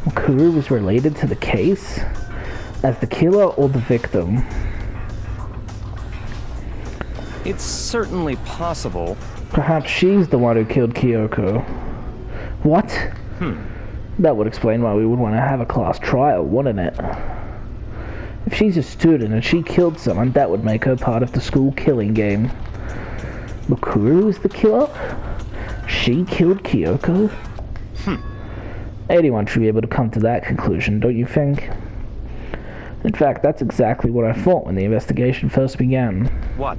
Makuru was related to the case? As the killer or the victim? It's certainly possible. Perhaps she's the one who killed Kyoko. What? That would explain why we would want to have a class trial, wouldn't it? If she's a student and she killed someone, that would make her part of the school killing game. Makuru is the killer? She killed Kyoko? Anyone should be able to come to that conclusion, don't you think? In fact, that's exactly what I thought when the investigation first began. What?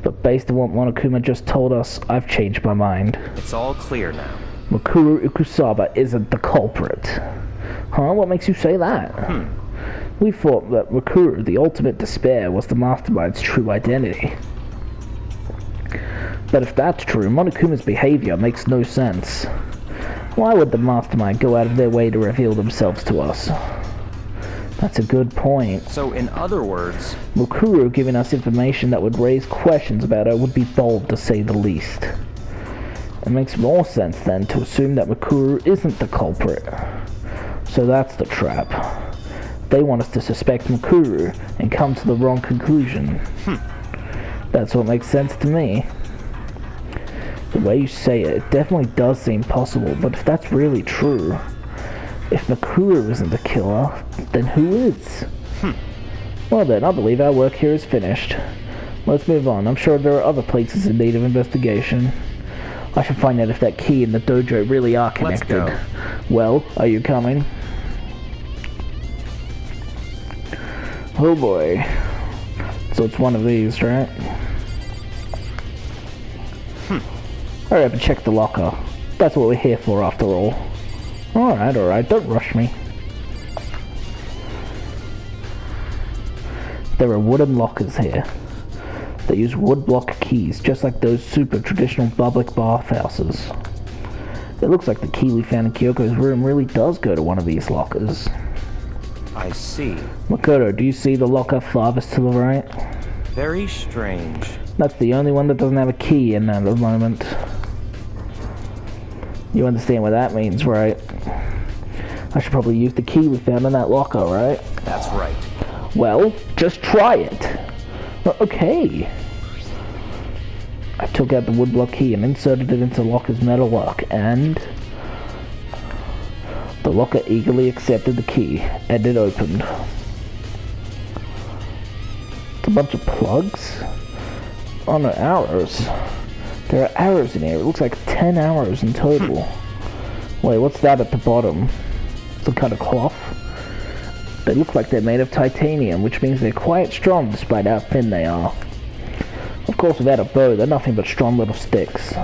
But based on what Monokuma just told us, I've changed my mind. It's all clear now. Makuru Ikusaba isn't the culprit. Huh? What makes you say that? We thought that Makuru, the ultimate despair, was the mastermind's true identity. But if that's true, Monokuma's behavior makes no sense. Why would the mastermind go out of their way to reveal themselves to us? That's a good point. So, in other words... Makuru giving us information that would raise questions about her would be bold, to say the least. It makes more sense, then, to assume that Makuru isn't the culprit. So that's the trap. They want us to suspect Makuru and come to the wrong conclusion. That's what makes sense to me. The way you say it, it definitely does seem possible, but if that's really true, if Makuru isn't the killer, then who is? Well then, I believe our work here is finished. Let's move on. I'm sure there are other places in need of investigation. I should find out if that key and the dojo really are connected. Let's go. Well, are you coming? Oh boy. So it's one of these, right? Hurry up and check the locker. That's what we're here for, after all. Alright, don't rush me. There are wooden lockers here. They use wood block keys, just like those super traditional public bathhouses. It looks like the key we found in Kyoko's room really does go to one of these lockers. I see. Makoto, do you see the locker farthest to the right? Very strange. That's the only one that doesn't have a key in at the moment. You understand what that means, right? I should probably use the key we found in that locker, right? That's right. Well, just try it. Okay. I took out the woodblock key and inserted it into the locker's metal lock, and the locker eagerly accepted the key, and it opened. It's a bunch of plugs? Oh no, arrows. There are arrows in here. It looks like 10 arrows in total. Wait, what's that at the bottom? Some kind of cloth? They look like they're made of titanium, which means they're quite strong despite how thin they are. Of course, without a bow, they're nothing but strong little sticks.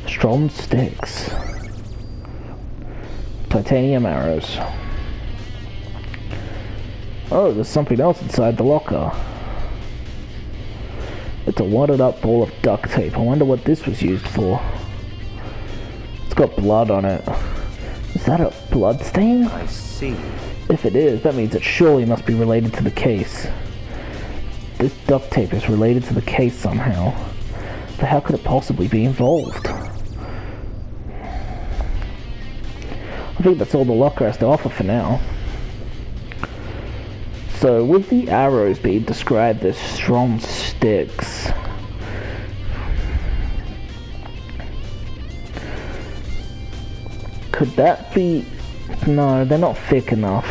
Strong sticks. Titanium arrows. Oh, there's something else inside the locker. It's a wadded up ball of duct tape. I wonder what this was used for. It's got blood on it. Is that a blood stain? I see. If it is, that means it surely must be related to the case. This duct tape is related to the case somehow. But how could it possibly be involved? I think that's all the locker has to offer for now. So, with the arrows being described as strong sticks, could that be... No, they're not thick enough.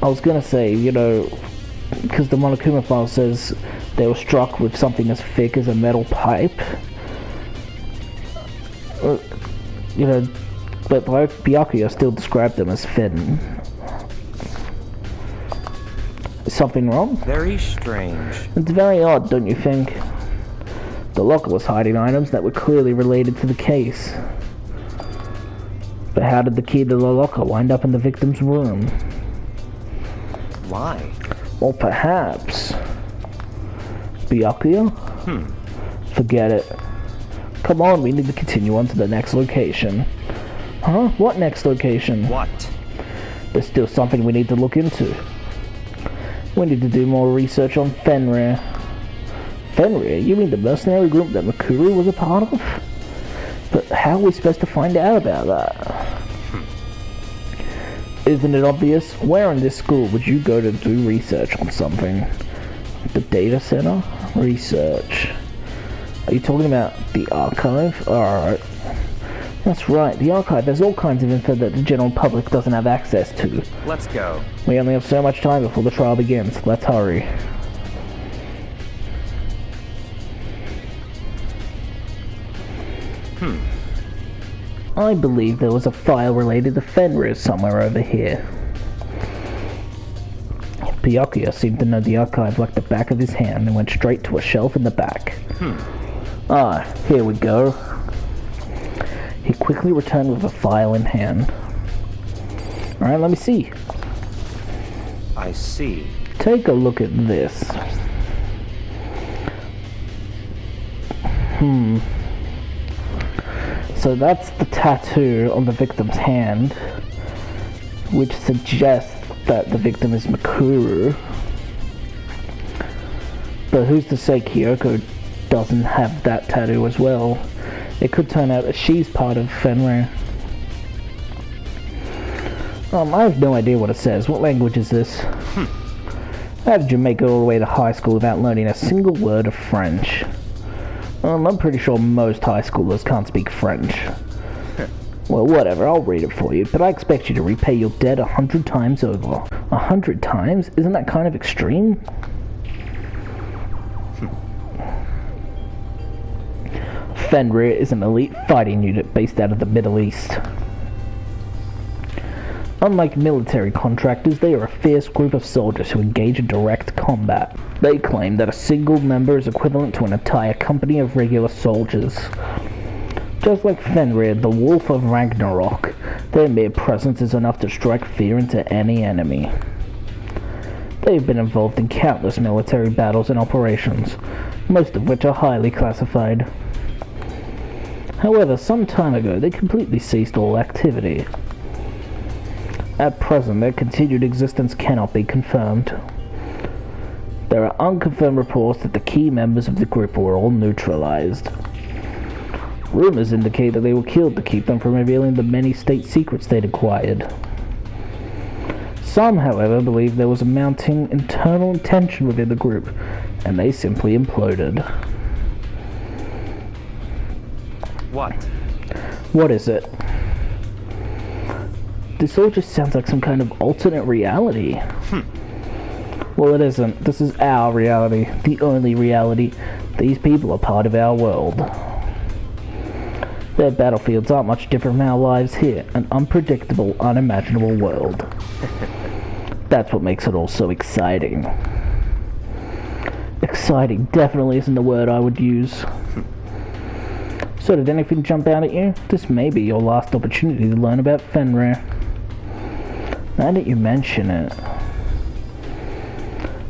I was gonna say, you know, because the Monokuma file says they were struck with something as thick as a metal pipe. You know, but Byakuya still described them as thin. Is something wrong? Very strange. It's very odd, don't you think? The locker was hiding items that were clearly related to the case. But how did the key to the locker wind up in the victim's room? Why? Or perhaps... Byakuya? Forget it. Come on, we need to continue on to the next location. Huh? What next location? What? There's still something we need to look into. We need to do more research on Fenrir. Fenrir? You mean the mercenary group that Makuru was a part of? But how are we supposed to find out about that? Isn't it obvious? Where in this school would you go to do research on something? The data center? Research. Are you talking about the archive? Alright. That's right, the archive has all kinds of info that the general public doesn't have access to. Let's go. We only have so much time before the trial begins. Let's hurry. I believe there was a file related to Fenrir somewhere over here. Pinocchio seemed to know the archive like the back of his hand and went straight to a shelf in the back. Ah, here we go. He quickly returned with a file in hand. Alright, let me see. I see. Take a look at this. So that's the tattoo on the victim's hand, which suggests that the victim is Mikuru. But who's to say Kyoko doesn't have that tattoo as well? It could turn out that she's part of Fenrir. I have no idea what it says. What language is this? How did you make it all the way to high school without learning a single word of French? I'm pretty sure most high schoolers can't speak French. Well, whatever, I'll read it for you, but I expect you to repay your debt 100 times over. 100 times? Isn't that kind of extreme? Fenrir is an elite fighting unit based out of the Middle East. Unlike military contractors, they are a fierce group of soldiers who engage in direct combat. They claim that a single member is equivalent to an entire company of regular soldiers. Just like Fenrir, the Wolf of Ragnarok, their mere presence is enough to strike fear into any enemy. They've been involved in countless military battles and operations, most of which are highly classified. However, some time ago, they completely ceased all activity. At present, their continued existence cannot be confirmed. There are unconfirmed reports that the key members of the group were all neutralized. Rumors indicate that they were killed to keep them from revealing the many state secrets they'd acquired. Some, however, believe there was a mounting internal tension within the group, and they simply imploded. What? What is it? This all just sounds like some kind of alternate reality. Well, it isn't. This is our reality. The only reality. These people are part of our world. Their battlefields aren't much different from our lives here. An unpredictable, unimaginable world. That's what makes it all so exciting. Exciting definitely isn't the word I would use. So did anything jump out at you? This may be your last opportunity to learn about Fenrir. Now that you mention it,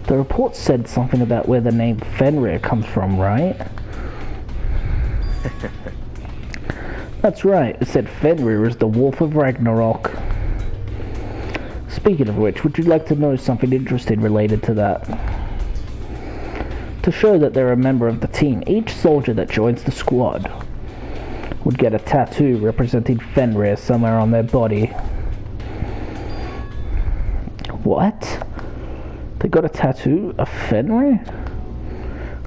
the report said something about where the name Fenrir comes from, right? That's right, it said Fenrir is the Wolf of Ragnarok. Speaking of which, would you like to know something interesting related to that? To show that they're a member of the team, each soldier that joins the squad would get a tattoo representing Fenrir somewhere on their body. What? They got a tattoo of Fenrir?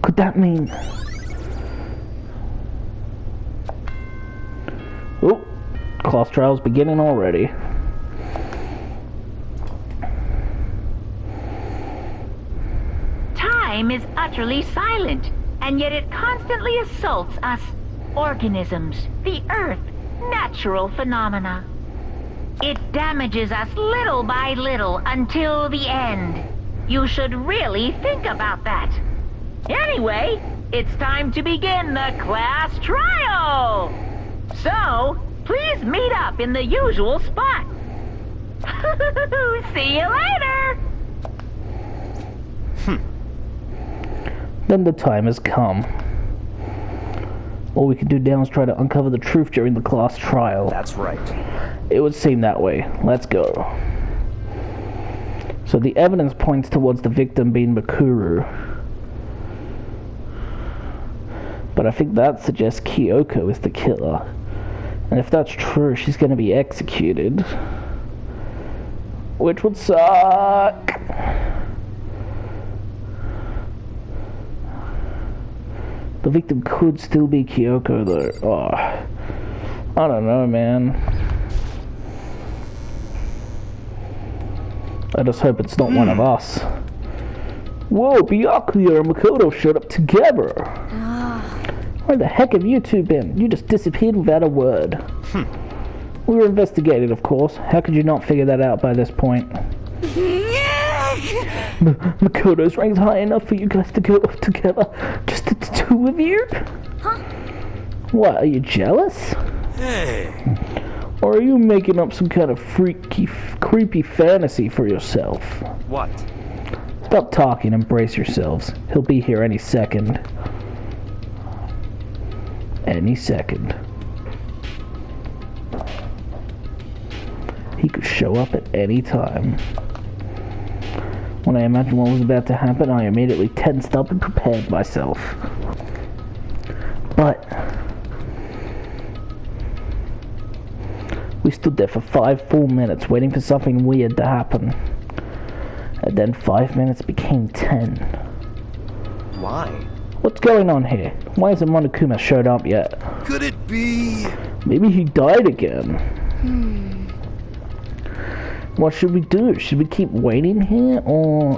Could that mean... Oh, class trial's beginning already. Time is utterly silent, and yet it constantly assaults us. Organisms, the earth, natural phenomena. It damages us little by little until the end. You should really think about that. Anyway, it's time to begin the class trial! So, please meet up in the usual spot. See you later! Then the time has come. All we can do now is try to uncover the truth during the class trial. That's right. It would seem that way. Let's go. So the evidence points towards the victim being Mikuru. But I think that suggests Kyoko is the killer. And if that's true, she's going to be executed. which would suck. The victim could still be Kyoko, though. Oh, I don't know, man. I just hope it's not one of us. Whoa, Byakuya and Makoto showed up together. Where the heck have you two been? You just disappeared without a word. We were investigating, of course. How could you not figure that out by this point? Makoto's ranked high enough for you guys to go off together. Just the two of you? Huh? What, are you jealous? Hey. Or are you making up some kind of freaky, creepy fantasy for yourself? What? Stop talking and brace yourselves. He'll be here any second. Any second. He could show up at any time. When I imagined what was about to happen, I immediately tensed up and prepared myself. But we stood there for 5 full minutes waiting for something weird to happen. And then 5 minutes became 10. Why? What's going on here? Why hasn't Monokuma showed up yet? Could it be? Maybe he died again. What should we do? Should we keep waiting here, or...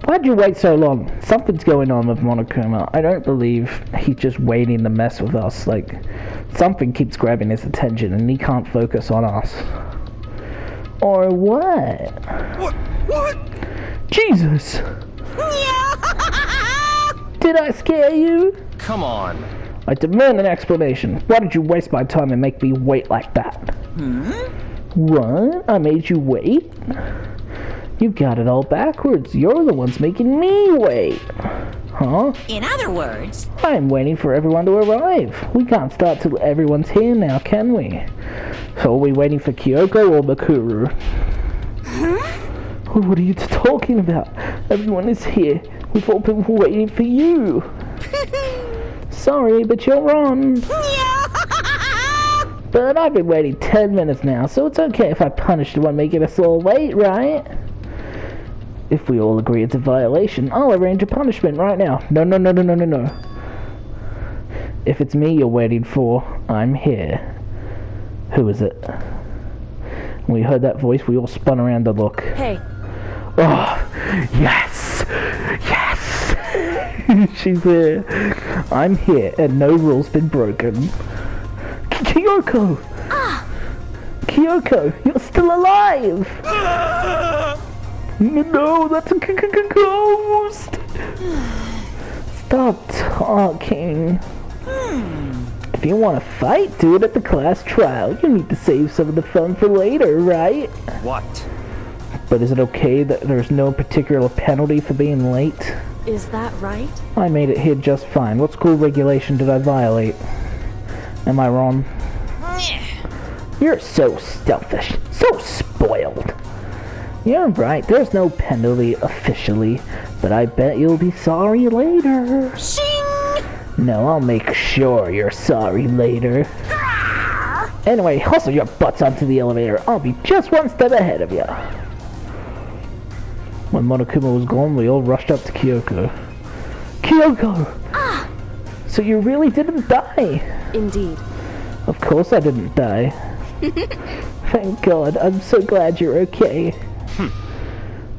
Why'd you wait so long? Something's going on with Monokuma. I don't believe he's just waiting to mess with us. Like, something keeps grabbing his attention and he can't focus on us. Or what? What? Jesus! Did I scare you? Come on. I demand an explanation. Why did you waste my time and make me wait like that? What? I made you wait? You got it all backwards. You're the ones making me wait. Huh? In other words... I'm waiting for everyone to arrive. We can't start till everyone's here now, can we? So are we waiting for Kyoko or Makuru? What are you talking about? Everyone is here. We've all been waiting for you. Sorry, but you're wrong. But I've been waiting 10 minutes now, so it's okay if I punish the one making us all wait, right? If we all agree it's a violation, I'll arrange a punishment right now. No. If it's me you're waiting for, I'm here. Who is it? When we heard that voice, we all spun around to look. Hey. Oh, yes! She's here. I'm here, and no rule's been broken. Kyoko! Kyoko, you're still alive! No, that's a ghost! Stop talking. If you want to fight, do it at the class trial. You need to save some of the fun for later, right? What? But is it okay that there's no particular penalty for being late? Is that right? I made it here just fine. What school regulation did I violate? Am I wrong? You're so selfish, so spoiled. You're right, there's no penalty officially, but I bet you'll be sorry later. Shing! No, I'll make sure you're sorry later. Anyway, hustle your butts onto the elevator. I'll be just one step ahead of you. When Monokuma was gone, we all rushed up to Kyoko. Kyoko! So you really didn't die? Indeed. Of course I didn't die. Thank God, I'm so glad you're okay.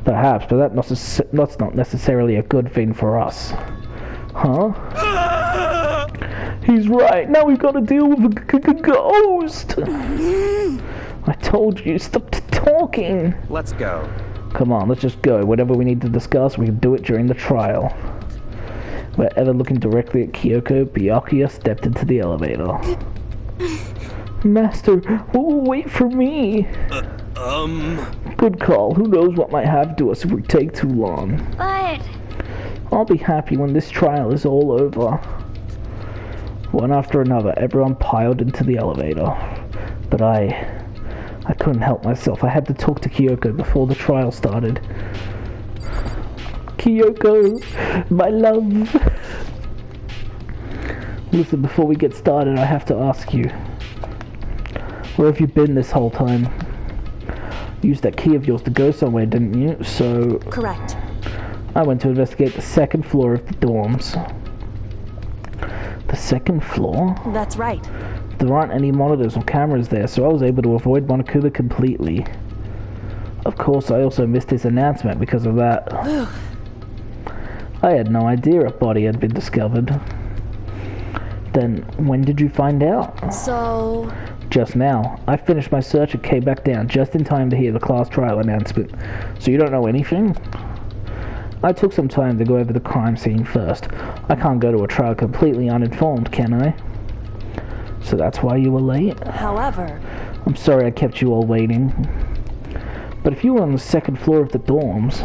Perhaps, but that's not necessarily a good thing for us. Huh? He's right, now we've got to deal with a ghost! I told you, stop talking! Let's go. Come on, let's just go. Whatever we need to discuss, we can do it during the trial. Wherever looking directly at Kyoko, Byakuya stepped into the elevator. Master, wait for me! Good call. Who knows what might happen to us if we take too long. But... I'll be happy when this trial is all over. One after another, everyone piled into the elevator. But I couldn't help myself. I had to talk to Kyoko before the trial started. Kyoko, my love. Listen, before we get started, I have to ask you. Where have you been this whole time? used that key of yours to go somewhere, didn't you? So... Correct. I went to investigate the second floor of the dorms. The second floor? That's right. There aren't any monitors or cameras there, so I was able to avoid Monokuma completely. Of course, I also missed his announcement because of that. I had no idea a body had been discovered. Then, when did you find out? So... Just now. I finished my search and came back down just in time to hear the class trial announcement. So you don't know anything? I took some time to go over the crime scene first. I can't go to a trial completely uninformed, can I? So that's why you were late? However... I'm sorry I kept you all waiting. But if you were on the second floor of the dorms,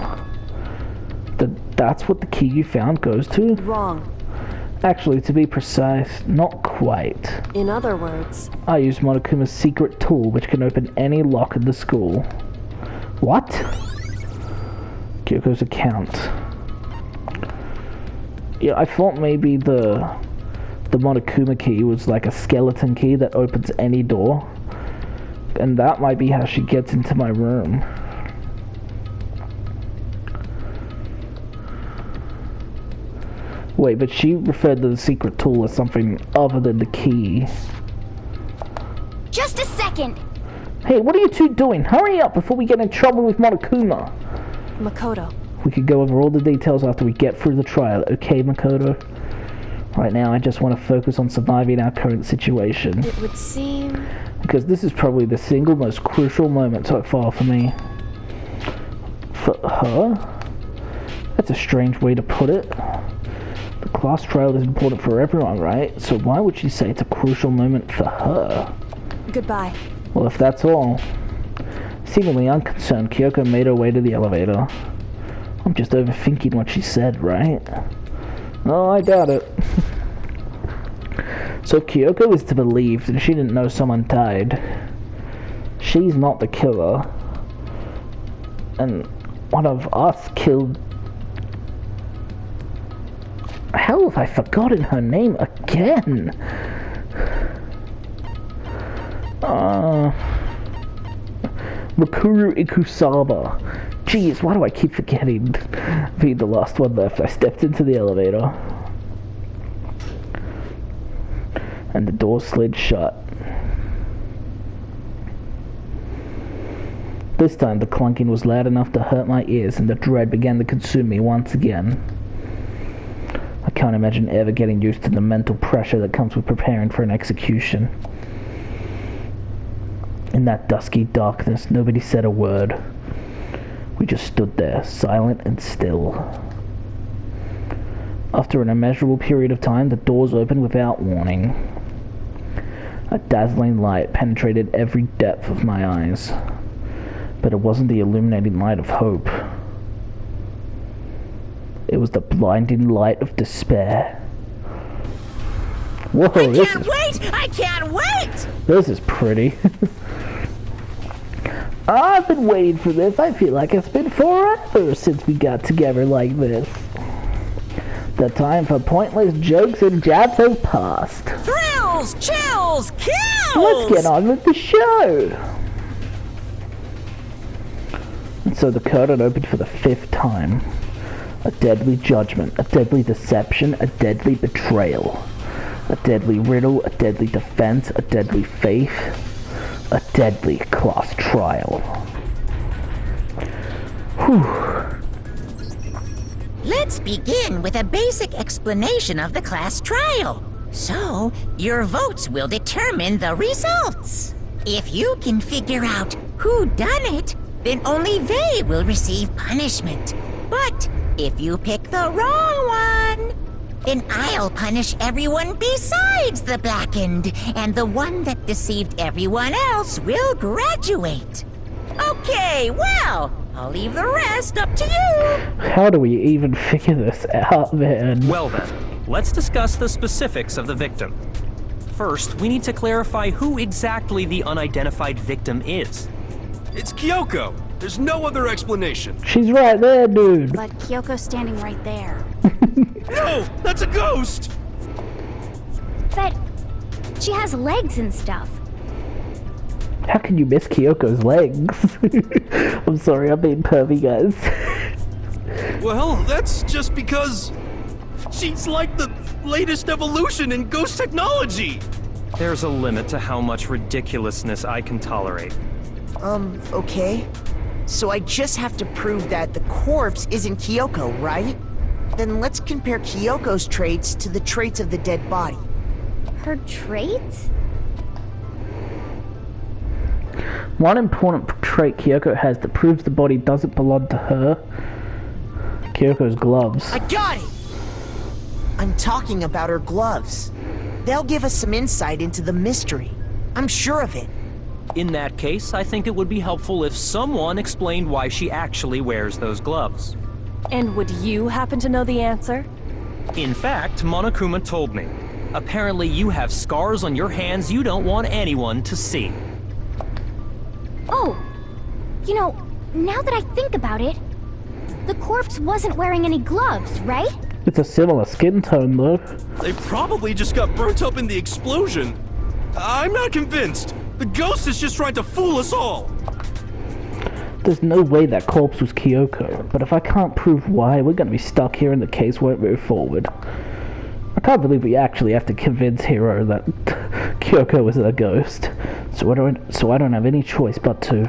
that's what the key you found goes to? Wrong. Actually, to be precise, not quite. In other words... I used Monokuma's secret tool, which can open any lock in the school. What? Kyoko's account. Yeah, I thought maybe the Monokuma key was like a skeleton key that opens any door. And that might be how she gets into my room. Wait, but she referred to the secret tool as something other than the key. Just a second. Hey, what are you two doing? Hurry up before we get in trouble with Monokuma. Makoto. We could go over all the details after we get through the trial, okay, Makoto? Right now, I just want to focus on surviving our current situation. It would seem... Because this is probably the single most crucial moment so far for me. For her? That's a strange way to put it. The class trial is important for everyone, right? So why would she say it's a crucial moment for her? Goodbye. Well, if that's all. Seemingly unconcerned, Kyoko made her way to the elevator. I'm just overthinking what she said, right? Oh, I doubt it. So Kyoko is to believe that she didn't know someone died. She's not the killer. And one of us killed... How have I forgotten her name again? Mikuru Ikusaba. Jeez, why do I keep forgetting? Being the last one left, I stepped into the elevator. And the door slid shut. This time the clunking was loud enough to hurt my ears and the dread began to consume me once again. I can't imagine ever getting used to the mental pressure that comes with preparing for an execution. In that dusky darkness, nobody said a word. We just stood there, silent and still. After an immeasurable period of time, the doors opened without warning. A dazzling light penetrated every depth of my eyes. But it wasn't the illuminating light of hope. It was the blinding light of despair. Whoa, I can't wait! This is pretty. I've been waiting for this. I feel like it's been forever since we got together like this. The time for pointless jokes and jabs has passed. Thrills, chills, kills! Let's get on with the show! And so the curtain opened for the 5th time. A deadly judgment, a deadly deception, a deadly betrayal. A deadly riddle, a deadly defense, a deadly faith, a deadly class trial. Whew. Let's begin with a basic explanation of the class trial. So, your votes will determine the results. If you can figure out who done it, then only they will receive punishment. But if you pick the wrong one, then I'll punish everyone besides the blackened, and the one that deceived everyone else will graduate. Okay, well, I'll leave the rest up to you. How do we even figure this out, man? Well then, let's discuss the specifics of the victim. First, we need to clarify who exactly the unidentified victim is. It's Kyoko. There's no other explanation. She's right there, dude. But Kyoko's standing right there. No, that's a ghost! But she has legs and stuff. How can you miss Kyoko's legs? I'm sorry, I'm being pervy, guys. Well, that's just because she's like the latest evolution in ghost technology. There's a limit to how much ridiculousness I can tolerate. Okay. So I just have to prove that the corpse isn't Kyoko, right? Then let's compare Kyoko's traits to the traits of the dead body. Her traits? One important trait Kyoko has that proves the body doesn't belong to her. Kyoko's gloves. I got it! I'm talking about her gloves. They'll give us some insight into the mystery. I'm sure of it. In that case, I think it would be helpful if someone explained why she actually wears those gloves. And would you happen to know the answer? In fact, Monokuma told me. Apparently you have scars on your hands you don't want anyone to see. Oh, you know, now that I think about it, the corpse wasn't wearing any gloves, right? It's a similar skin tone, though. They probably just got burnt up in the explosion. I'm not convinced. The ghost is just trying to fool us all. There's no way that corpse was Kyoko, but if I can't prove why, we're gonna be stuck here and the case won't move forward. I can't believe we actually have to convince Hiro that Kyoko is a ghost, so I don't have any choice but to.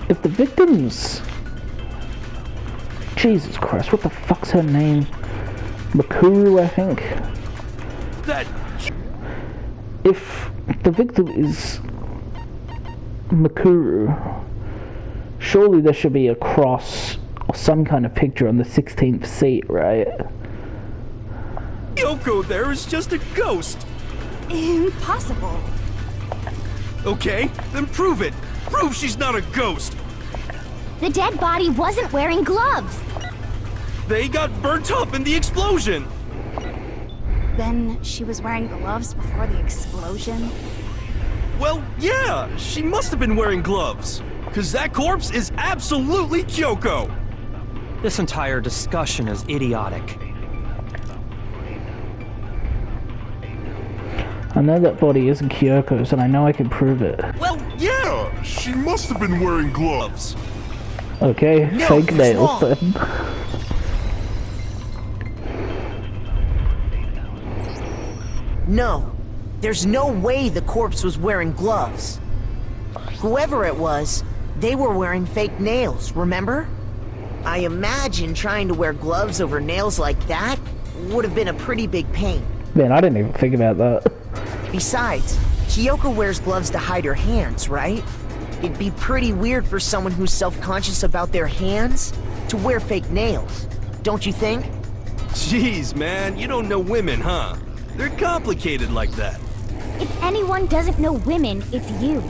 If the victims... Jesus Christ, what the fuck's her name? Makuru, I think? That... If the victim is Makuru, surely there should be a cross or some kind of picture on the 16th seat, right? Kyoko there is just a ghost. Impossible. Okay, then prove it. Prove she's not a ghost. The dead body wasn't wearing gloves. They got burnt up in the explosion. Then she was wearing gloves before the explosion? Well, yeah, she must have been wearing gloves. Because that corpse is absolutely Kyoko. This entire discussion is idiotic. I know that body isn't Kyoko's, and I know I can prove it. Well, yeah, she must have been wearing gloves. Okay, No, fake it's nails wrong. then. No, there's no way the corpse was wearing gloves. Whoever it was, they were wearing fake nails, remember? I imagine trying to wear gloves over nails like that would have been a pretty big pain. Man, I didn't even think about that. Besides, Kyoko wears gloves to hide her hands, right? It'd be pretty weird for someone who's self-conscious about their hands to wear fake nails, don't you think? Jeez, man, you don't know women, huh? They're complicated like that. If anyone doesn't know women, it's you.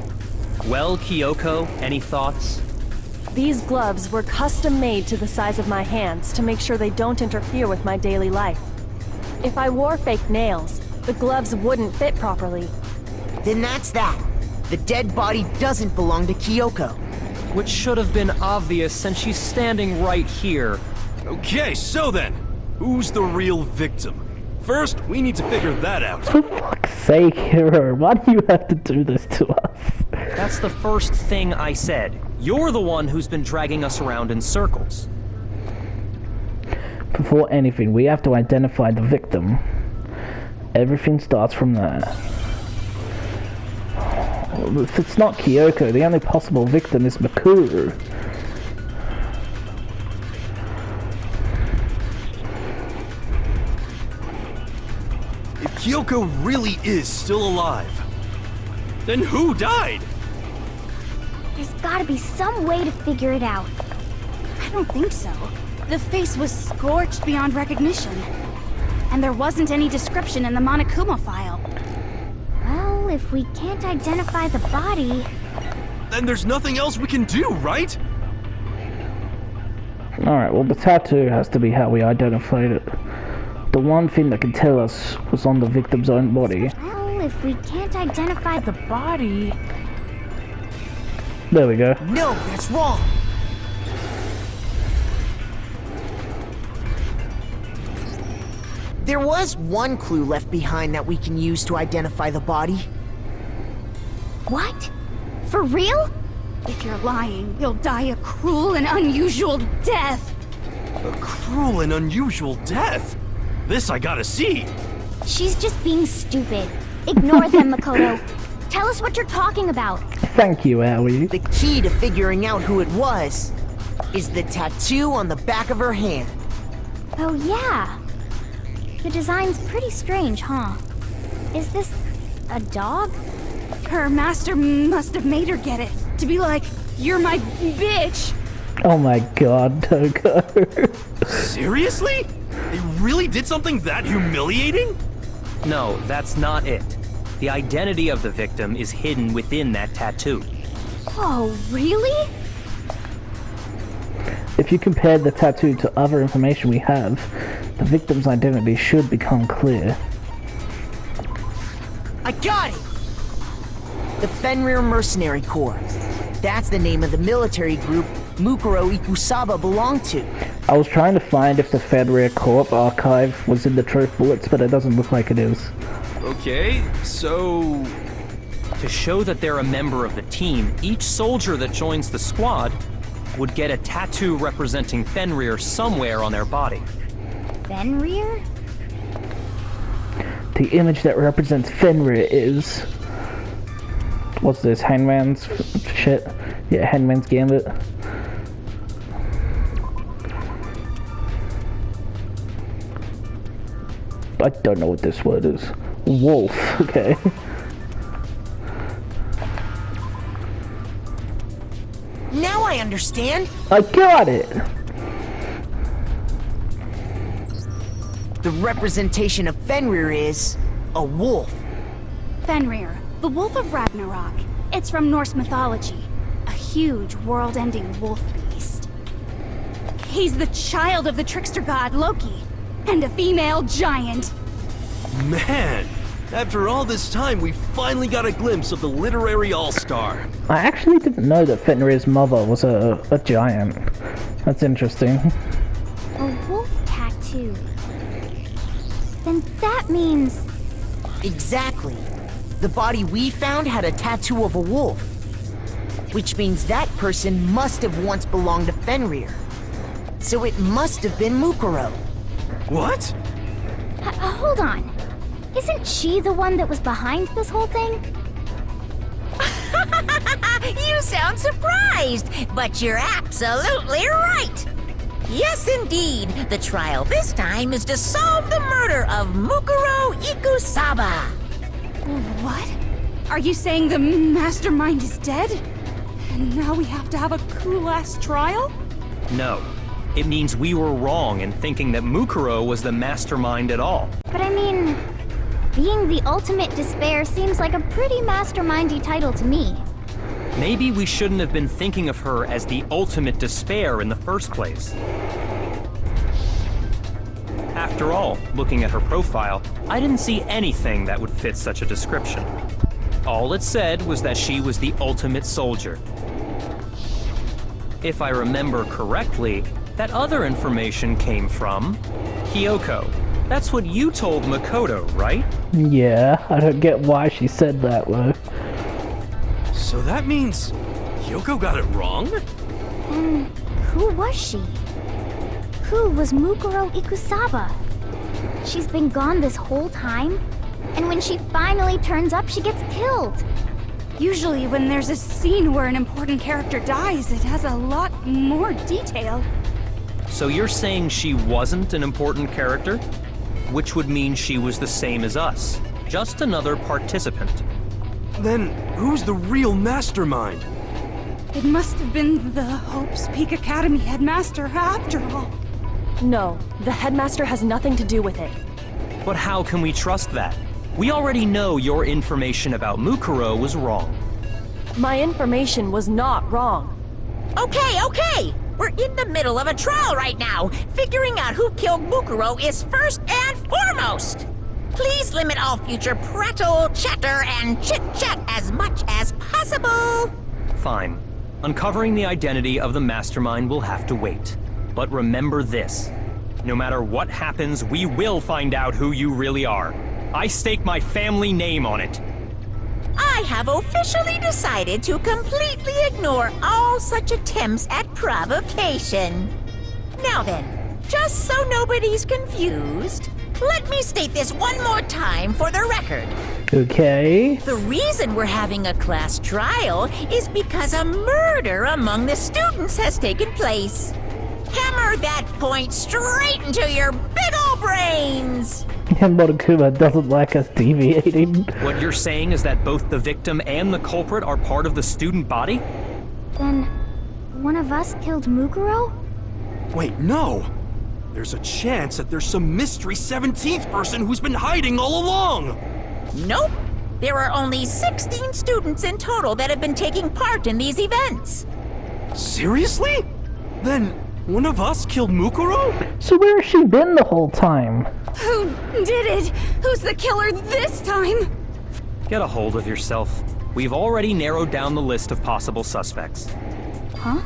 Well, Kyoko, any thoughts? These gloves were custom made to the size of my hands to make sure they don't interfere with my daily life. If I wore fake nails, the gloves wouldn't fit properly. Then that's that. The dead body doesn't belong to Kyoko. Which should have been obvious since she's standing right here. Okay, so then, who's the real victim? First, we need to figure that out. For fuck's sake, Hiro, why do you have to do this to us? That's the first thing I said. You're the one who's been dragging us around in circles. Before anything, we have to identify the victim. Everything starts from there. If it's not Kyoko, the only possible victim is Makuru. If Kyoko really is still alive, then who died? There's gotta be some way to figure it out. I don't think so. The face was scorched beyond recognition. And there wasn't any description in the Monokuma file. Well, if we can't identify the body... Then there's nothing else we can do, right? Alright, well the tattoo has to be how we identified it. The one thing that can tell us was on the victim's own body. Well, if we can't identify the body... There we go. No, that's wrong. There was one clue left behind that we can use to identify the body. What? For real? If you're lying, you'll die a cruel and unusual death. A cruel and unusual death? This I gotta see. She's just being stupid. Ignore them, Makoto. Tell us what you're talking about. Thank you, Aoi. The key to figuring out who it was is the tattoo on the back of her hand. Oh, yeah. The design's pretty strange, huh? Is this a dog? Her master must have made her get it. To be like, you're my bitch. Oh my god, Toko. Seriously? They really did something that humiliating? No, that's not it. The identity of the victim is hidden within that tattoo. Oh, really? If you compare the tattoo to other information we have, the victim's identity should become clear. I got it! The Fenrir Mercenary Corps. That's the name of the military group Mukuro Ikusaba belonged to. I was trying to find if the Fenrir Corp archive was in the Truth Bullets, but it doesn't look like it is. Okay, so... To show that they're a member of the team, each soldier that joins the squad would get a tattoo representing Fenrir somewhere on their body. Fenrir? The image that represents Fenrir is... What's this, Hangman's shit? Yeah, Hangman's Gambit. I don't know what this word is. Wolf, okay. Now I understand. I got it! The representation of Fenrir is a wolf. Fenrir, the Wolf of Ragnarok. It's from Norse mythology. A huge, world-ending wolf beast. He's the child of the trickster god Loki, and a female giant. Man, after all this time, we finally got a glimpse of the literary all-star. I actually didn't know that Fenrir's mother was a giant. That's interesting. A wolf tattoo. Then that means... Exactly. The body we found had a tattoo of a wolf. Which means that person must have once belonged to Fenrir. So it must have been Mukuro. What? Hold on. Isn't she the one that was behind this whole thing? You sound surprised, but you're absolutely right. Yes, indeed. The trial this time is to solve the murder of Mukuro Ikusaba. What? Are you saying the mastermind is dead? And now we have to have a cool-ass trial? No. It means we were wrong in thinking that Mukuro was the mastermind at all. But I mean, being the ultimate despair seems like a pretty mastermindy title to me. Maybe we shouldn't have been thinking of her as the ultimate despair in the first place. After all, looking at her profile, I didn't see anything that would fit such a description. All it said was that she was the ultimate soldier. If I remember correctly, that other information came from Kyoko. That's what you told Makoto, right? Yeah, I don't get why she said that though. So that means Kyoko got it wrong? Then who was she? Who was Mukuro Ikusaba? She's been gone this whole time, and when she finally turns up, she gets killed. Usually when there's a scene where an important character dies, it has a lot more detail. So you're saying she wasn't an important character? Which would mean she was the same as us. Just another participant. Then who's the real mastermind? It must have been the Hope's Peak Academy headmaster after all. No, the headmaster has nothing to do with it. But how can we trust that? We already know your information about Mukuro was wrong. My information was not wrong. Okay. We're in the middle of a trial right now. Figuring out who killed Mukuro is first and foremost. Please limit all future prattle, chatter, and chit-chat as much as possible. Fine. Uncovering the identity of the mastermind will have to wait. But remember this. No matter what happens, we will find out who you really are. I stake my family name on it. I have officially decided to completely ignore all such attempts at provocation. Now then, just so nobody's confused, let me state this one more time for the record. Okay. The reason we're having a class trial is because a murder among the students has taken place. Hammer that point straight into your big ol' brains! And Monokuma doesn't like us deviating. What you're saying is that both the victim and the culprit are part of the student body? Then, one of us killed Mukuro? Wait, no! There's a chance that there's some mystery 17th person who's been hiding all along! Nope. There are only 16 students in total that have been taking part in these events. Seriously? Then, one of us killed Mukuro? So where has she been the whole time? Who did it? Who's the killer this time? Get a hold of yourself. We've already narrowed down the list of possible suspects. Huh?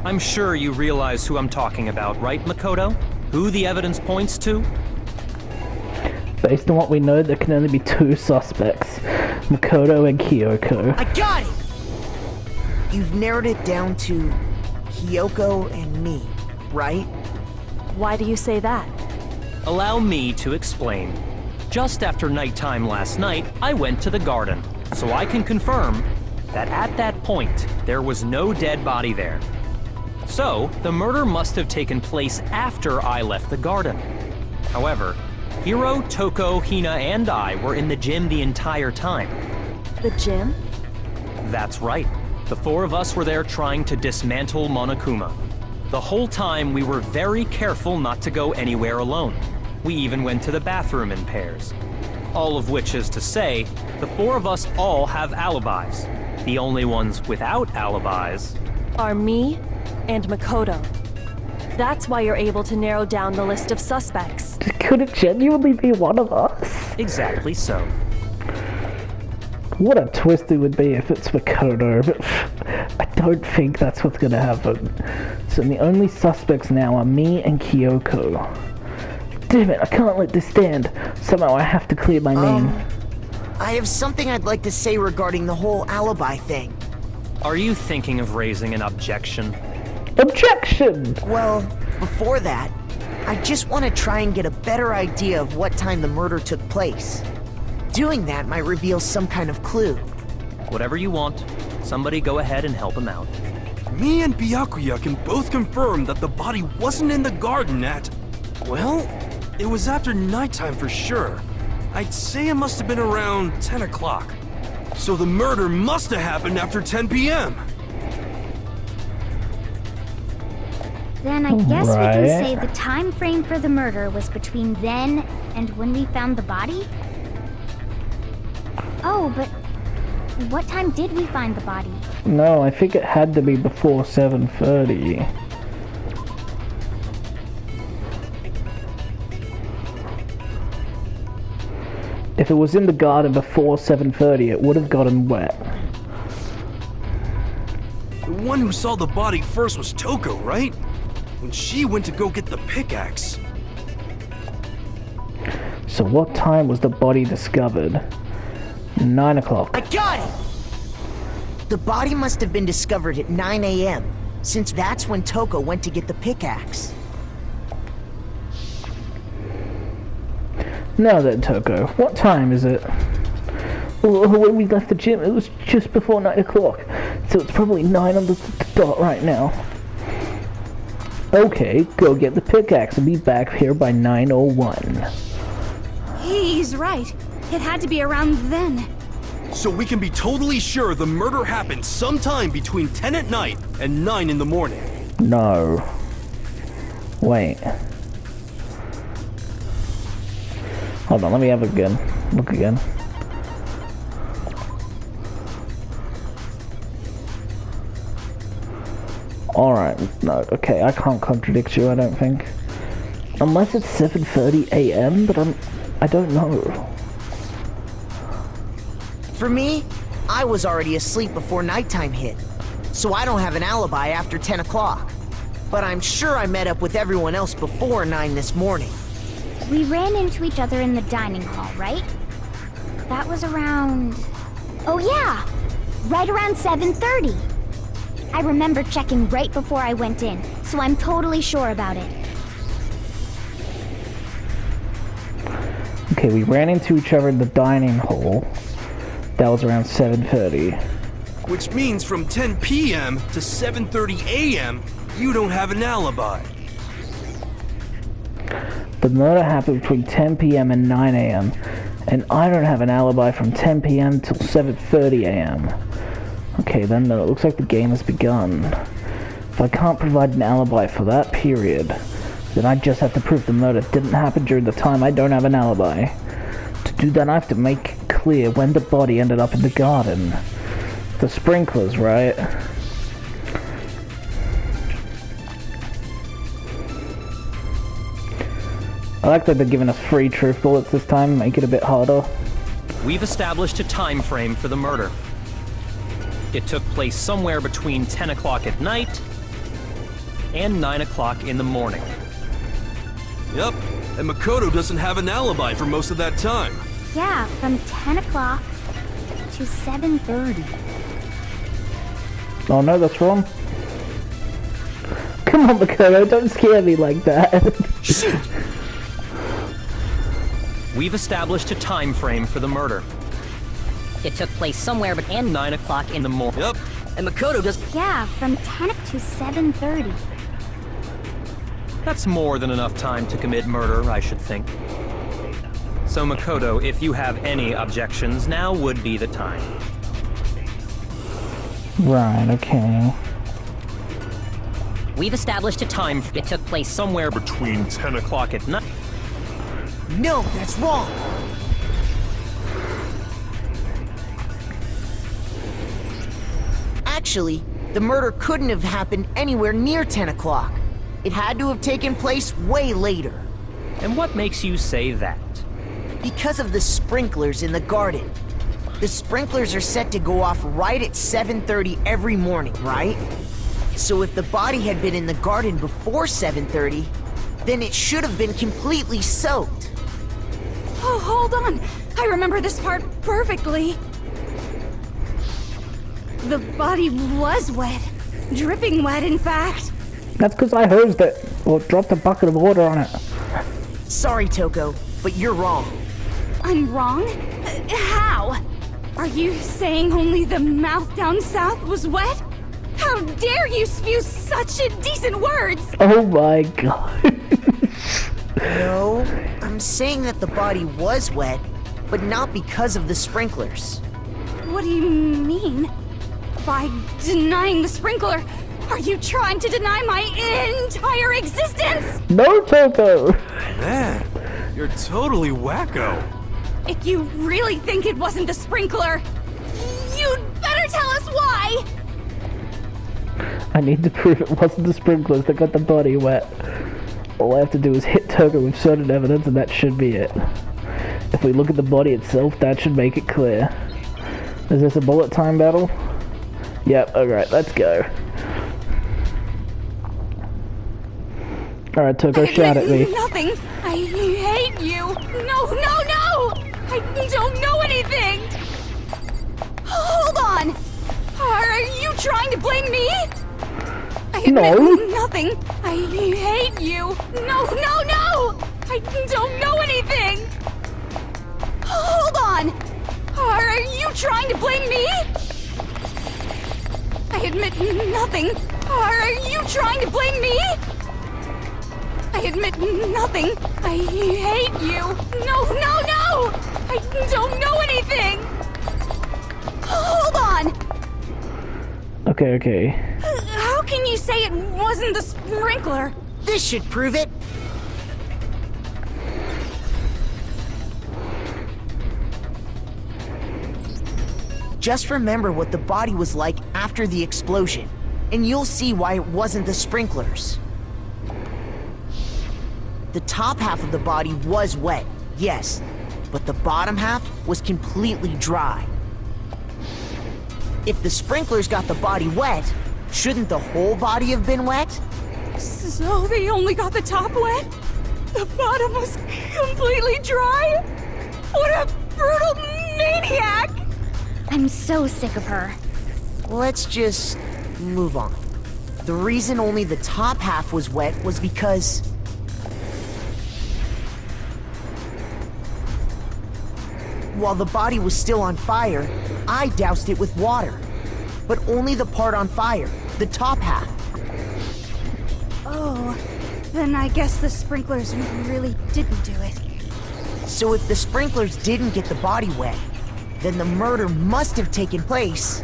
I'm sure you realize who I'm talking about, right, Makoto? Who the evidence points to? Based on what we know, there can only be two suspects. Makoto and Kyoko. I got it! You've narrowed it down to Kyoko and me, right? Why do you say that? Allow me to explain. Just after nighttime last night, I went to the garden, so I can confirm that at that point, there was no dead body there. So, the murder must have taken place after I left the garden. However, Hiro, Toko, Hina, and I were in the gym the entire time. The gym? That's right. The four of us were there trying to dismantle Monokuma. The whole time, we were very careful not to go anywhere alone. We even went to the bathroom in pairs. All of which is to say, the four of us all have alibis. The only ones without alibis Are me and Makoto. That's why you're able to narrow down the list of suspects. Could it genuinely be one of us? Exactly so. What a twist it would be if it's Makoto, but I don't think that's what's gonna happen. So the only suspects now are me and Kyoko. Damn it, I can't let this stand. Somehow I have to clear my name. I have something I'd like to say regarding the whole alibi thing. Are you thinking of raising an objection? Objection! Well, before that, I just want to try and get a better idea of what time the murder took place. Doing that might reveal some kind of clue. Whatever you want. Somebody go ahead and help him out. Me and Byakuya can both confirm that the body wasn't in the garden at... Well, it was after nighttime for sure. I'd say it must have been around 10 o'clock. So the murder must have happened after 10 p.m. Then I guess we Right. can say the time frame for the murder was between then and when we found the body? Oh, but what time did we find the body? No, I think it had to be before 7:30. If it was in the garden before 7:30, it would have gotten wet. The one who saw the body first was Toko, right? When she went to go get the pickaxe. So what time was the body discovered? 9 o'clock. I got it! The body must have been discovered at 9 a.m., since that's when Toko went to get the pickaxe. Now then, Toko, what time is it? Well, when we left the gym, it was just before 9 o'clock, so it's probably 9 on the dot right now. Okay, go get the pickaxe and be back here by 9:01. He's right. It had to be around then. So we can be totally sure the murder happened sometime between 10 at night and 9 in the morning. No. Wait. Hold on, let me have it again. Look again. Alright, no, okay, I can't contradict you, I don't think. Unless it's 7:30 a.m., but I don't know. For me, I was already asleep before nighttime hit, so I don't have an alibi after 10 o'clock. but I'm sure I met up with everyone else before 9 this morning. We ran into each other in the dining hall, right? That was around... Oh yeah! Right around 7:30. I remember checking right before I went in, so I'm totally sure about it. Okay, we ran into each other in the dining hall. That was around 7:30. Which means from 10 p.m. to 7:30 a.m., you don't have an alibi. The murder happened between 10 p.m. and 9 a.m., and I don't have an alibi from 10 p.m. till 7:30 a.m. Okay, then it looks like the game has begun. If I can't provide an alibi for that period, then I just have to prove the murder didn't happen during the time I don't have an alibi. To do that, I have to make clear when the body ended up in the garden. The sprinklers, right? I like that they're giving us free truth bullets this time, make it a bit harder. We've established a time frame for the murder. It took place somewhere between 10 o'clock at night and 9 o'clock in the morning. Yep, and Makoto doesn't have an alibi for most of that time. Yeah, from 10 o'clock to 7:30. Oh no, that's wrong. Come on, Makoto, don't scare me like that. We've established a time frame for the murder. It took place somewhere between 9 o'clock in the morning. Yep. And Makoto does... Yeah, from 10 to 7:30. That's more than enough time to commit murder, I should think. So Makoto, if you have any objections, now would be the time. Right, okay. We've established a time. It took place somewhere Between 10 o'clock at night. No, that's wrong! Actually, the murder couldn't have happened anywhere near 10 o'clock. It had to have taken place way later. And what makes you say that? Because of the sprinklers in the garden. The sprinklers are set to go off right at 7:30 every morning, right? So if the body had been in the garden before 7:30, then it should have been completely soaked. Oh, hold on. I remember this part perfectly. The body was wet. Dripping wet, in fact. That's because I hosed it, or dropped a bucket of water on it. Sorry, Toko, but you're wrong. I'm wrong? How? Are you saying only the mouth down south was wet? How dare you spew such indecent words! Oh my god. No, I'm saying that the body was wet, but not because of the sprinklers. What do you mean? By denying the sprinkler, are you trying to deny my entire existence? No, Toko! Man, you're totally wacko. If you really think it wasn't the sprinkler, you'd better tell us why! I need to prove it wasn't the sprinklers that got the body wet. All I have to do is hit Toko with certain evidence and that should be it. If we look at the body itself, that should make it clear. Is this a bullet time battle? Yep, alright, let's go. Alright, Toko, shout at me. Nothing! I hate you! No, no, no! I don't know anything! Hold on! Are you trying to blame me? I admit nothing! I hate you! No, no, no! I don't know anything! Hold on! Are you trying to blame me? I admit nothing! Are you trying to blame me? I admit nothing! I hate you! No, no, no! I don't know anything! Hold on! Okay. How can you say it wasn't the sprinkler? This should prove it. Just remember what the body was like after the explosion, and you'll see why it wasn't the sprinklers. The top half of the body was wet, yes, but the bottom half was completely dry. If the sprinklers got the body wet, shouldn't the whole body have been wet? So they only got the top wet? The bottom was completely dry? What a brutal maniac! I'm so sick of her. Let's just move on. The reason only the top half was wet was because... while the body was still on fire, I doused it with water. But only the part on fire, the top half. Oh, then I guess the sprinklers really didn't do it. So if the sprinklers didn't get the body wet, then the murder must have taken place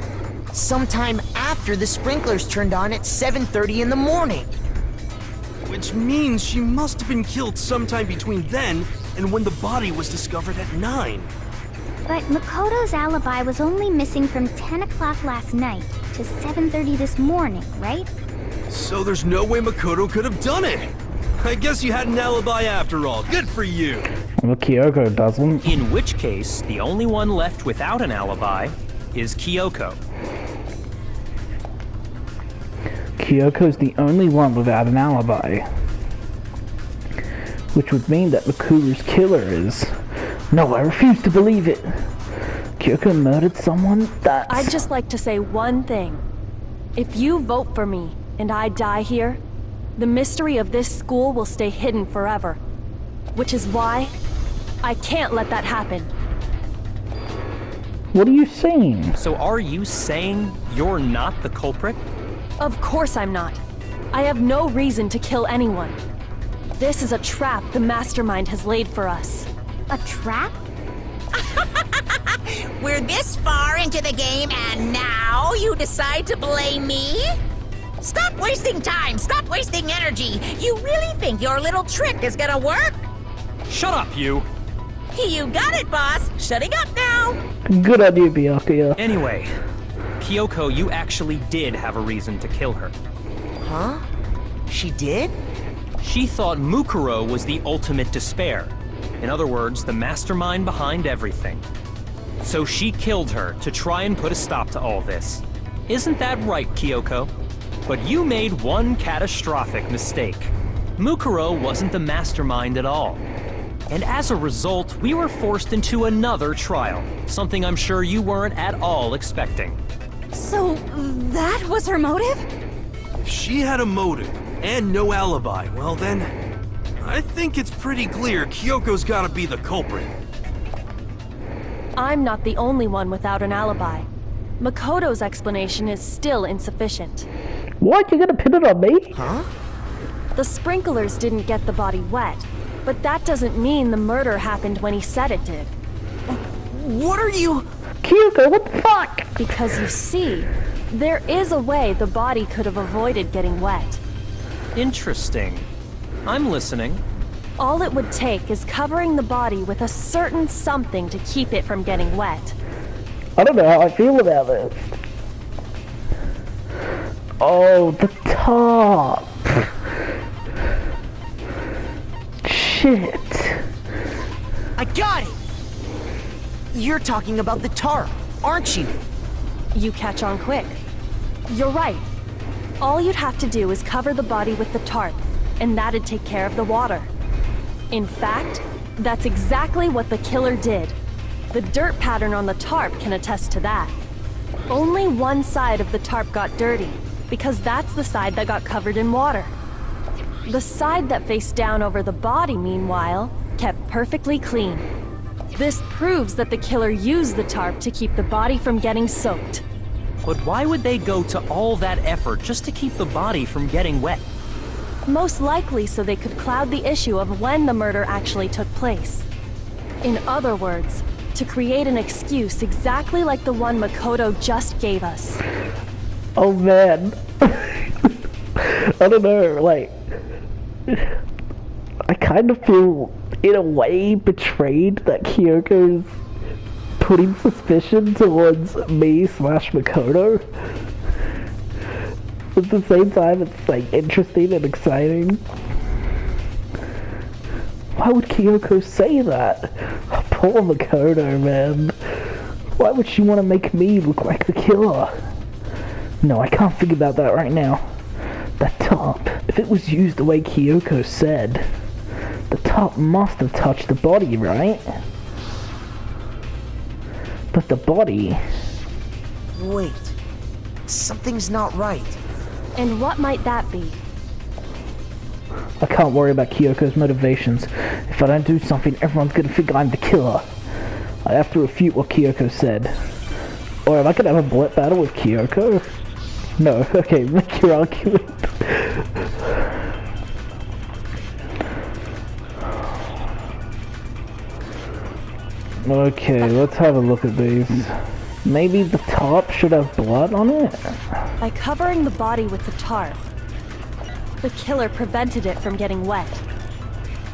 sometime after the sprinklers turned on at 7:30 in the morning. Which means she must have been killed sometime between then and when the body was discovered at 9. But Makoto's alibi was only missing from 10 o'clock last night to 7:30 this morning, right? So there's no way Makoto could have done it. I guess you had an alibi after all. Good for you. Well, Kyoko doesn't. In which case, the only one left without an alibi is Kyoko. Kyoko's the only one without an alibi. Which would mean that Makuru's killer is... No, I refuse to believe it. Kyoko murdered someone? That's... I'd just like to say one thing. If you vote for me, and I die here, the mystery of this school will stay hidden forever. Which is why I can't let that happen. What are you saying? So are you saying you're not the culprit? Of course I'm not. I have no reason to kill anyone. This is a trap the mastermind has laid for us. A trap? We're this far into the game and now you decide to blame me? Stop wasting time! Stop wasting energy! You really think your little trick is gonna work? Shut up, you! You got it, boss! Shutting up now! Good on you, Byakuya. Anyway, Kyoko, you actually did have a reason to kill her. Huh? She did? She thought Mukuro was the ultimate despair. In other words, the mastermind behind everything. So she killed her to try and put a stop to all this. Isn't that right, Kyoko? But you made one catastrophic mistake. Mukuro wasn't the mastermind at all. And as a result, we were forced into another trial, something I'm sure you weren't at all expecting. So, that was her motive? If she had a motive and no alibi, well then, I think it's pretty clear Kyoko's gotta be the culprit. I'm not the only one without an alibi. Makoto's explanation is still insufficient. What? You're gonna pin it on me? Huh? The sprinklers didn't get the body wet, but that doesn't mean the murder happened when he said it did. What are you... Kyoko, what the fuck? Because you see, there is a way the body could have avoided getting wet. Interesting. I'm listening. All it would take is covering the body with a certain something to keep it from getting wet. I don't know how I feel about this. Oh, the top. Shit. I got it! You're talking about the tarp, aren't you? You catch on quick. You're right. All you'd have to do is cover the body with the tarp, and that'd take care of the water. In fact, that's exactly what the killer did. The dirt pattern on the tarp can attest to that. Only one side of the tarp got dirty, because that's the side that got covered in water. The side that faced down over the body, meanwhile, kept perfectly clean. This proves that the killer used the tarp to keep the body from getting soaked. But why would they go to all that effort just to keep the body from getting wet? Most likely so they could cloud the issue of when the murder actually took place. In other words, to create an excuse exactly like the one Makoto just gave us. Oh man. I don't know, like... I kind of feel, in a way, betrayed that Kyoko's putting suspicion towards me / Makoto. At the same time, it's like interesting and exciting. Why would Kyoko say that? Poor Makoto, man. Why would she want to make me look like the killer? No, I can't think about that right now. That top. If it was used the way Kyoko said, the top must have touched the body, right? But the body... Wait. Something's not right. And what might that be? I can't worry about Kyoko's motivations. If I don't do something, everyone's gonna think I'm the killer. I have to refute what Kyoko said. Or am I gonna have a bullet battle with Kyoko? No, okay, make your argument. Okay, let's have a look at these. Maybe the tarp should have blood on it? By covering the body with the tarp, the killer prevented it from getting wet.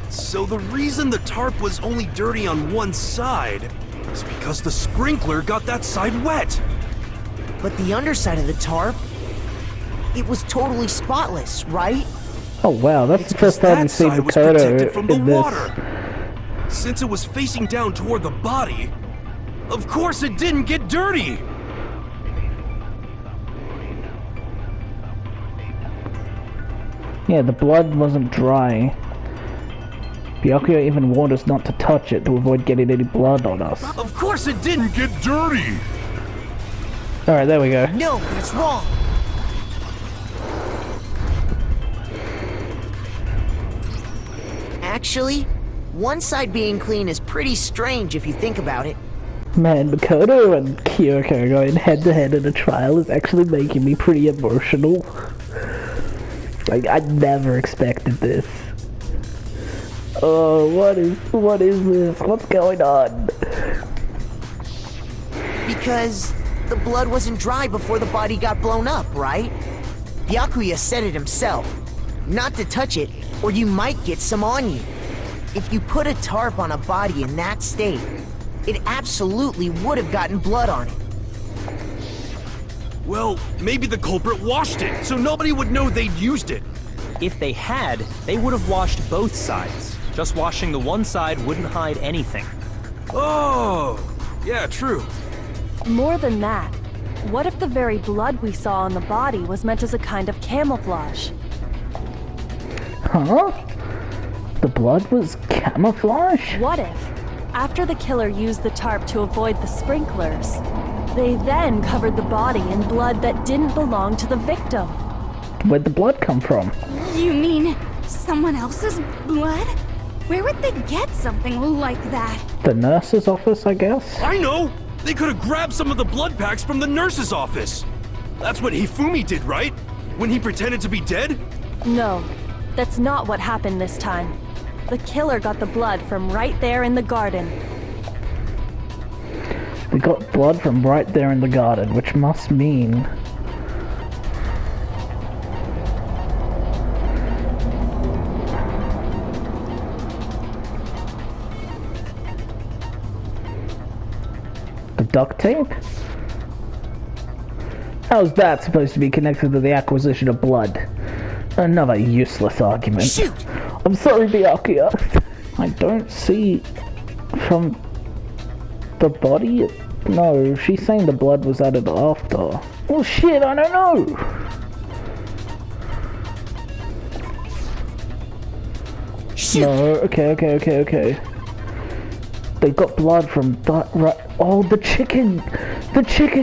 So the reason the tarp was only dirty on one side is because the sprinkler got that side wet. But the underside of the tarp, it was totally spotless, right? Oh wow, that's It's the first time we've seen side was Makoto protected from the in this. water. Since it was facing down toward the body, of course it didn't get dirty. Yeah, the blood wasn't dry. Byakuya even warned us not to touch it to avoid getting any blood on us. Of course it didn't get dirty. Alright, there we go. No, that's wrong. Actually, one side being clean is pretty strange if you think about it. Man, Makoto and Kyoko going head to head in a trial is actually making me pretty emotional. Like, I never expected this. Oh, what is this? What's going on? Because the blood wasn't dry before the body got blown up, right? Byakuya said it himself. Not to touch it, or you might get some on you. If you put a tarp on a body in that state, it absolutely would have gotten blood on it. Well, maybe the culprit washed it, so nobody would know they'd used it. If they had, they would have washed both sides. Just washing the one side wouldn't hide anything. Oh, yeah, true. More than that, what if the very blood we saw on the body was meant as a kind of camouflage? Huh? The blood was camouflage? What if, after the killer used the tarp to avoid the sprinklers, they then covered the body in blood that didn't belong to the victim? Where'd the blood come from? You mean someone else's blood? Where would they get something like that? The nurse's office, I guess? I know! They could have grabbed some of the blood packs from the nurse's office. That's what Hifumi did, right? When he pretended to be dead? No, that's not what happened this time. The killer got the blood from right there in the garden. We got blood from right there in the garden, which must mean... the duct tape? How's that supposed to be connected to the acquisition of blood? Another useless argument. Shoot! I'm sorry, Byakuya. I don't see from the body. No, she's saying the blood was added after. Well, shit, I don't know. Shoot! No, okay. They got blood from that. Right? Oh, the chicken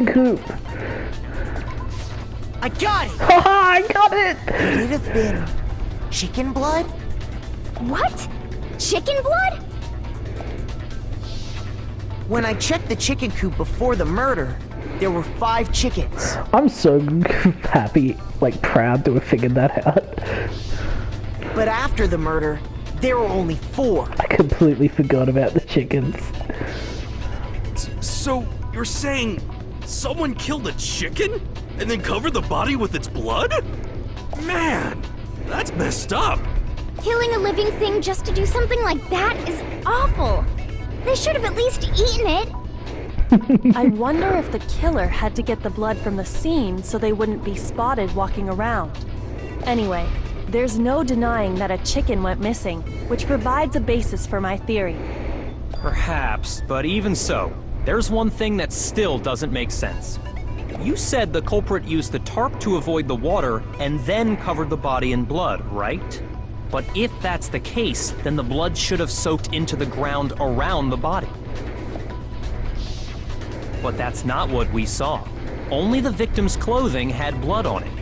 coop. I got it! Haha, I got it. Could it have been chicken blood? What? Chicken blood? When I checked the chicken coop before the murder, there were 5 chickens. I'm so happy, like proud to have figured that out. But after the murder, there were only 4. I completely forgot about the chickens. So, you're saying someone killed a chicken? And then covered the body with its blood? Man, that's messed up. Killing a living thing just to do something like that is awful. They should have at least eaten it. I wonder if the killer had to get the blood from the scene so they wouldn't be spotted walking around. Anyway, there's no denying that a chicken went missing, which provides a basis for my theory. Perhaps, but even so, there's one thing that still doesn't make sense. You said the culprit used the tarp to avoid the water and then covered the body in blood, right? But if that's the case, then the blood should have soaked into the ground around the body. But that's not what we saw. Only the victim's clothing had blood on it.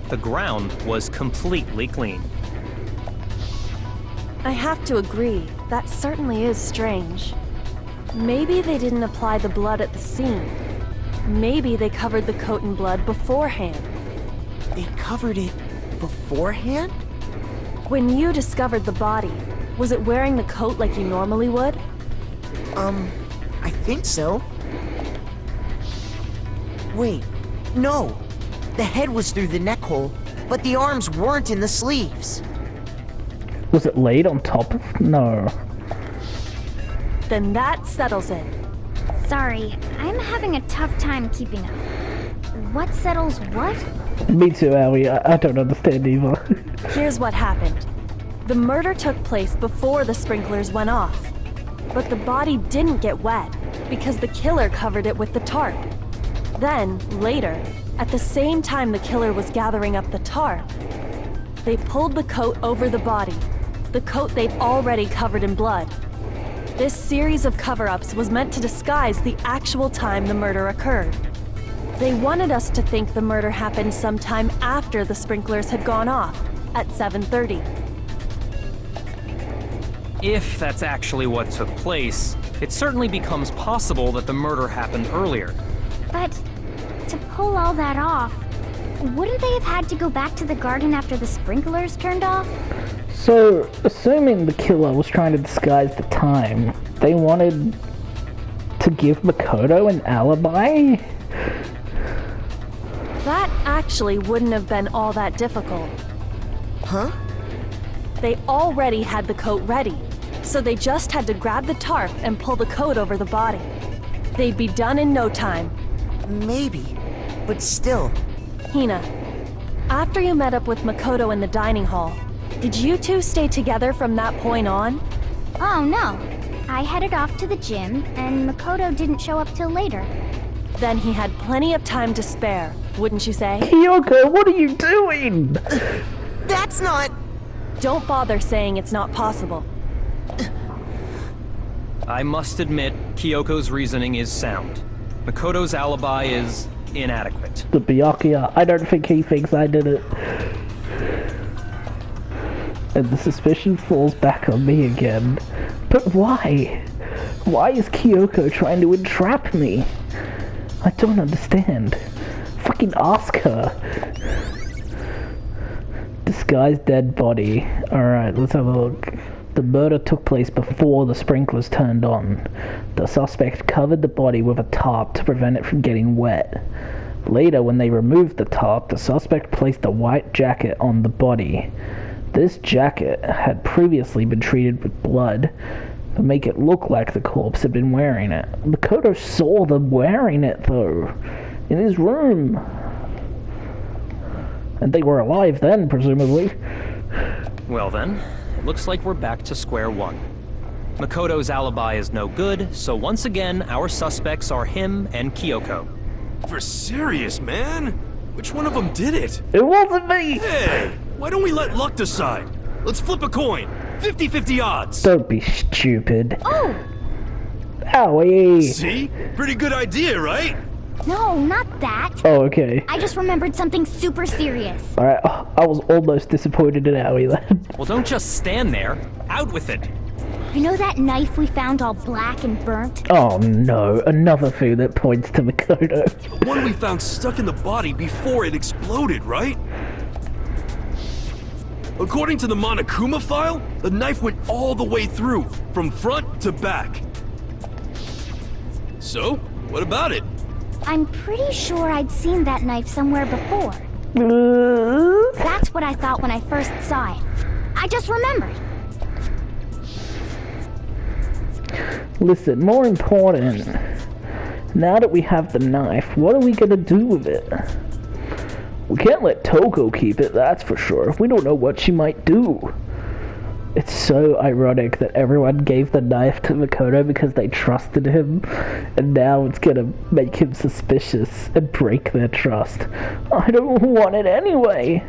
The ground was completely clean. I have to agree, that certainly is strange. Maybe they didn't apply the blood at the scene. Maybe they covered the coat in blood beforehand. They covered it beforehand? When you discovered the body, was it wearing the coat like you normally would? I think so. Wait, no. The head was through the neck hole, but the arms weren't in the sleeves. Was it laid on top of? No. Then that settles it. Sorry, I'm having a tough time keeping up. What settles what? Me too, Allie. I don't understand either. Here's what happened. The murder took place before the sprinklers went off. But the body didn't get wet, because the killer covered it with the tarp. Then, later, at the same time the killer was gathering up the tarp, they pulled the coat over the body, the coat they've already covered in blood. This series of cover-ups was meant to disguise the actual time the murder occurred. They wanted us to think the murder happened sometime after the sprinklers had gone off, at 7:30. If that's actually what took place, it certainly becomes possible that the murder happened earlier. But to pull all that off, wouldn't they have had to go back to the garden after the sprinklers turned off? So, assuming the killer was trying to disguise the time, they wanted to give Makoto an alibi? That actually wouldn't have been all that difficult. Huh? They already had the coat ready, so they just had to grab the tarp and pull the coat over the body. They'd be done in no time. Maybe, but still. Hina, after you met up with Makoto in the dining hall, did you two stay together from that point on? Oh no. I headed off to the gym, and Makoto didn't show up till later. Then he had plenty of time to spare, wouldn't you say? Kyoko, what are you doing? That's not... Don't bother saying it's not possible. I must admit, Kyoko's reasoning is sound. Makoto's alibi is inadequate. The Byakuya, I don't think he thinks I did it. And the suspicion falls back on me again. But why? Why is Kyoko trying to entrap me? I don't understand. Fucking ask her. Disguised dead body. Alright, let's have a look. The murder took place before the sprinklers turned on. The suspect covered the body with a tarp to prevent it from getting wet. Later, when they removed the tarp, the suspect placed a white jacket on the body. This jacket had previously been treated with blood to make it look like the corpse had been wearing it. Makoto saw them wearing it, though, in his room. And they were alive then, presumably. Well then, it looks like we're back to square one. Makoto's alibi is no good, so once again, our suspects are him and Kyoko. For serious, man? Which one of them did it? It wasn't me! Hey, why don't we let luck decide? Let's flip a coin. 50-50 odds. Don't be stupid. Oh! Owie! See? Pretty good idea, right? No, not that. Oh, okay. I just remembered something super serious. Alright, I was almost disappointed in Owie then. Well, don't just stand there. Out with it. You know that knife we found all black and burnt? Oh no, another thing that points to Makoto. The one we found stuck in the body before it exploded, right? According to the Monokuma file, the knife went all the way through, from front to back. So, what about it? I'm pretty sure I'd seen that knife somewhere before. That's what I thought when I first saw it. I just remembered. Listen, more important, now that we have the knife, what are we gonna do with it? We can't let Toko keep it, that's for sure. We don't know what she might do. It's so ironic that everyone gave the knife to Makoto because they trusted him, and now it's gonna make him suspicious and break their trust. I don't want it anyway.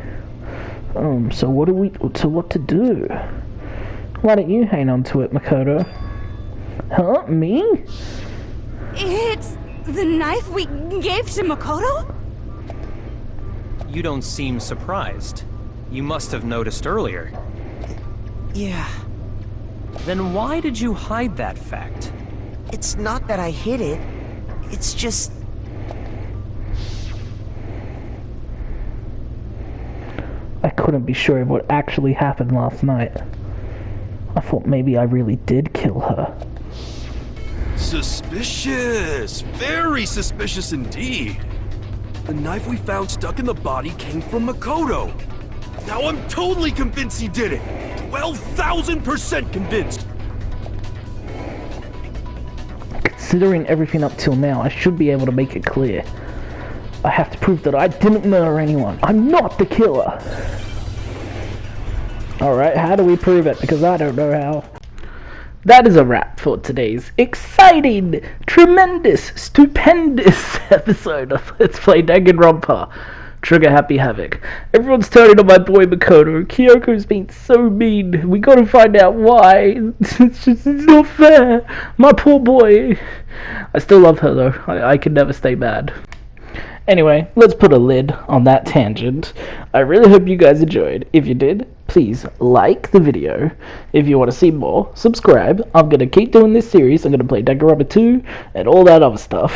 So what to do? Why don't you hang on to it, Makoto? Huh? Me? It's the knife we gave to Makoto? You don't seem surprised. You must have noticed earlier. Yeah. Then why did you hide that fact? It's not that I hid it. It's just... I couldn't be sure of what actually happened last night. I thought maybe I really did kill her. Suspicious! Very suspicious indeed. The knife we found stuck in the body came from Makoto. Now I'm totally convinced he did it. 12,000% convinced. Considering everything up till now, I should be able to make it clear. I have to prove that I didn't murder anyone. I'm not the killer. Alright, how do we prove it? Because I don't know how. That is a wrap for today's exciting, tremendous, stupendous episode of Let's Play Danganronpa. Trigger Happy Havoc. Everyone's turning on my boy Makoto. Kyoko's being so mean. We gotta find out why. It's not fair. My poor boy. I still love her though. I can never stay mad. Anyway, let's put a lid on that tangent. I really hope you guys enjoyed. If you did, please like the video. If you want to see more, subscribe. I'm going to keep doing this series. I'm going to play Danganronpa 2 and all that other stuff.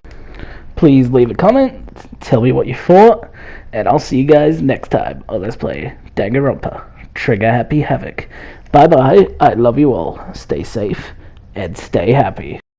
Please leave a comment, tell me what you thought, and I'll see you guys next time on Let's Play Danganronpa. Trigger Happy Havoc. Bye bye, I love you all. Stay safe and stay happy.